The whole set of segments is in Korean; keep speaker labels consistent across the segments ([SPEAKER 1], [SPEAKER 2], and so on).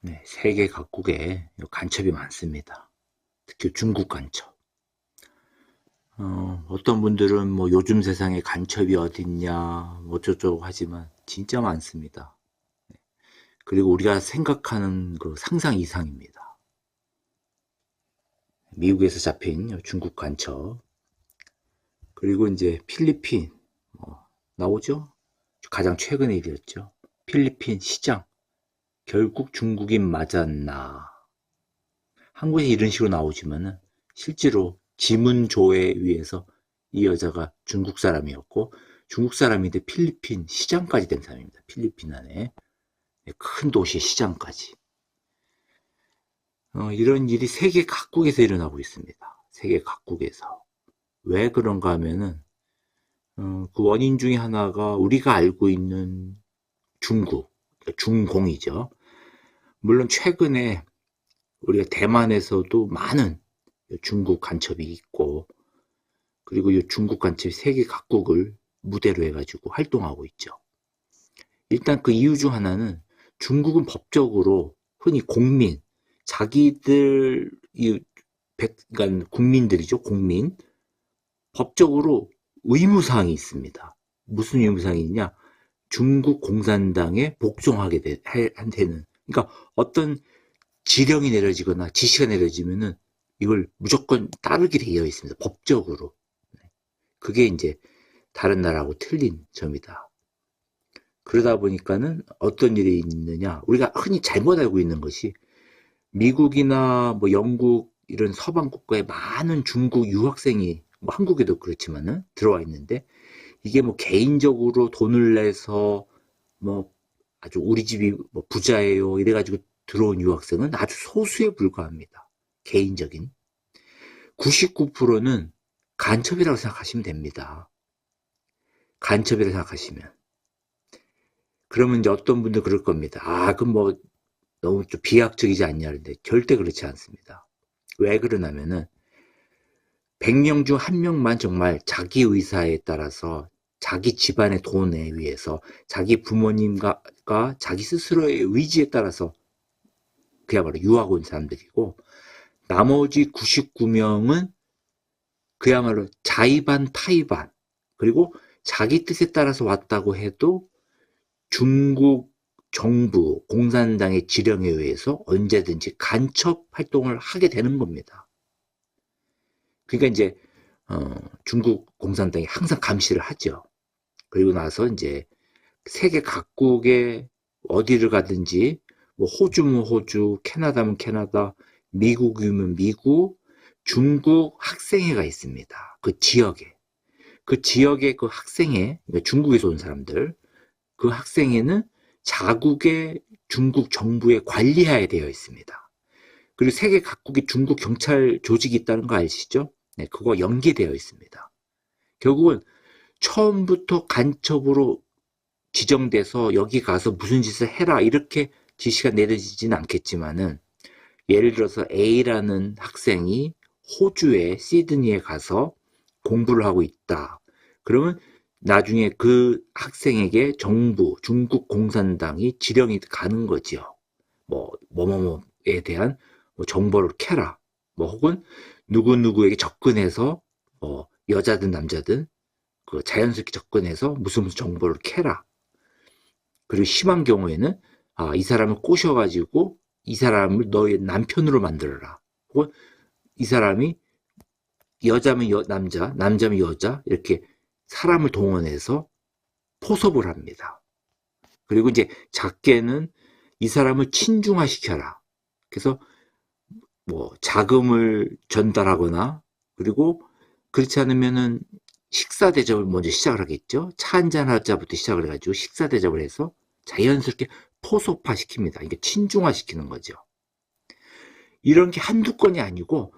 [SPEAKER 1] 네, 세계 각국에 간첩이 많습니다. 특히 중국 간첩. 어떤 분들은 뭐 요즘 세상에 간첩이 어딨냐, 뭐 어쩌고저쩌고 하지만 진짜 많습니다. 그리고 우리가 생각하는 그 상상 이상입니다. 미국에서 잡힌 중국 간첩. 그리고 이제 필리핀, 나오죠? 가장 최근의 일이었죠. 필리핀 시장. 결국 중국인 맞았나. 한국에서 이런 식으로 나오지만은 실제로 지문조회에 의해서 이 여자가 중국 사람이었고 중국 사람인데 필리핀 시장까지 된 사람입니다. 필리핀 안에 큰 도시의 시장까지. 이런 일이 세계 각국에서 일어나고 있습니다. 세계 각국에서. 왜 그런가 하면은 그 원인 중에 하나가 우리가 알고 있는 중국, 중공이죠. 물론 최근에 우리가 대만에서도 많은 중국 간첩이 있고 그리고 이 중국 간첩이 세계 각국을 무대로 해가지고 활동하고 있죠. 일단 그 이유 중 하나는 중국은 법적으로 흔히 공민, 자기들 그러니까 국민들이죠. 국민. 법적으로 의무사항이 있습니다. 무슨 의무사항이 있냐? 중국 공산당에 복종하게 되는. 그러니까 어떤 지령이 내려지거나 지시가 내려지면은 이걸 무조건 따르게 되어 있습니다. 법적으로. 그게 이제 다른 나라하고 틀린 점이다. 그러다 보니까는 어떤 일이 있느냐. 우리가 흔히 잘못 알고 있는 것이 미국이나 뭐 영국 이런 서방 국가에 많은 중국 유학생이 뭐 한국에도 그렇지만은 들어와 있는데 이게 뭐 개인적으로 돈을 내서 뭐 아주 우리 집이 뭐 부자예요 이래가지고 들어온 유학생은 아주 소수에 불과합니다. 개인적인. 99%는 간첩이라고 생각하시면 됩니다. 간첩이라고 생각하시면. 그러면 이제 어떤 분들 그럴 겁니다. 그럼 뭐 너무 좀 비약적이지 않냐 하는데 절대 그렇지 않습니다. 왜 그러냐면은 100명 중 1명만 정말 자기 의사에 따라서 자기 집안의 돈에 의해서 자기 부모님과 자기 스스로의 의지에 따라서 그야말로 유학 온 사람들이고 나머지 99명은 그야말로 자의반 타의반 그리고 자기 뜻에 따라서 왔다고 해도 중국 정부 공산당의 지령에 의해서 언제든지 간첩 활동을 하게 되는 겁니다. 그러니까 이제 중국 공산당이 항상 감시를 하죠. 그리고 나서 이제 세계 각국에 어디를 가든지 뭐 호주면 호주, 캐나다면 캐나다, 미국이면 미국, 중국 학생회가 있습니다. 그 지역에. 그 지역의 그 학생회, 그러니까 중국에서 온 사람들, 그 학생회는 자국의 중국 정부의 관리하에 되어 있습니다. 그리고 세계 각국의 중국 경찰 조직이 있다는 거 아시죠? 네, 그거 연계되어 있습니다. 결국은 처음부터 간첩으로 지정돼서 여기 가서 무슨 짓을 해라 이렇게 지시가 내려지지는 않겠지만은 예를 들어서 A라는 학생이 호주의 시드니에 가서 공부를 하고 있다. 그러면 나중에 그 학생에게 정부, 중국 공산당이 지령이 가는 거지요. 뭐뭐에 대한 정보를 캐라. 뭐 혹은 누구누구에게 접근해서 여자든 남자든 그 자연스럽게 접근해서 무슨 정보를 캐라. 그리고 심한 경우에는 이 사람을 꼬셔가지고 이 사람을 너의 남편으로 만들어라. 혹은 이 사람이 여자면 남자, 남자면 여자 이렇게 사람을 동원해서 포섭을 합니다. 그리고 이제 작게는 이 사람을 친중화시켜라. 그래서 뭐 자금을 전달하거나 그리고 그렇지 않으면은 식사 대접을 먼저 시작을 하겠죠. 차 한잔 하자부터 시작을 해가지고 식사 대접을 해서 자연스럽게 포섭화 시킵니다. 이게 친중화 시키는 거죠. 이런 게 한두 건이 아니고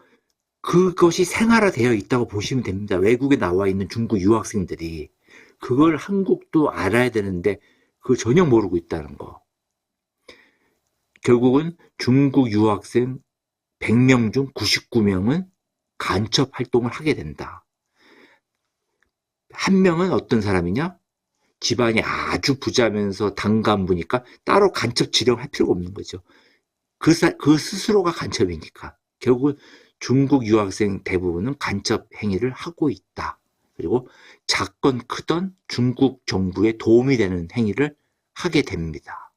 [SPEAKER 1] 그것이 생활화되어 있다고 보시면 됩니다. 외국에 나와 있는 중국 유학생들이 그걸 한국도 알아야 되는데 그걸 전혀 모르고 있다는 거. 결국은 중국 유학생 100명 중 99명은 간첩 활동을 하게 된다. 한 명은 어떤 사람이냐? 집안이 아주 부자면서 당간부니까 따로 간첩 지령할 필요가 없는 거죠. 그 스스로가 간첩이니까. 결국은 중국 유학생 대부분은 간첩 행위를 하고 있다. 그리고 작건 크던 중국 정부에 도움이 되는 행위를 하게 됩니다.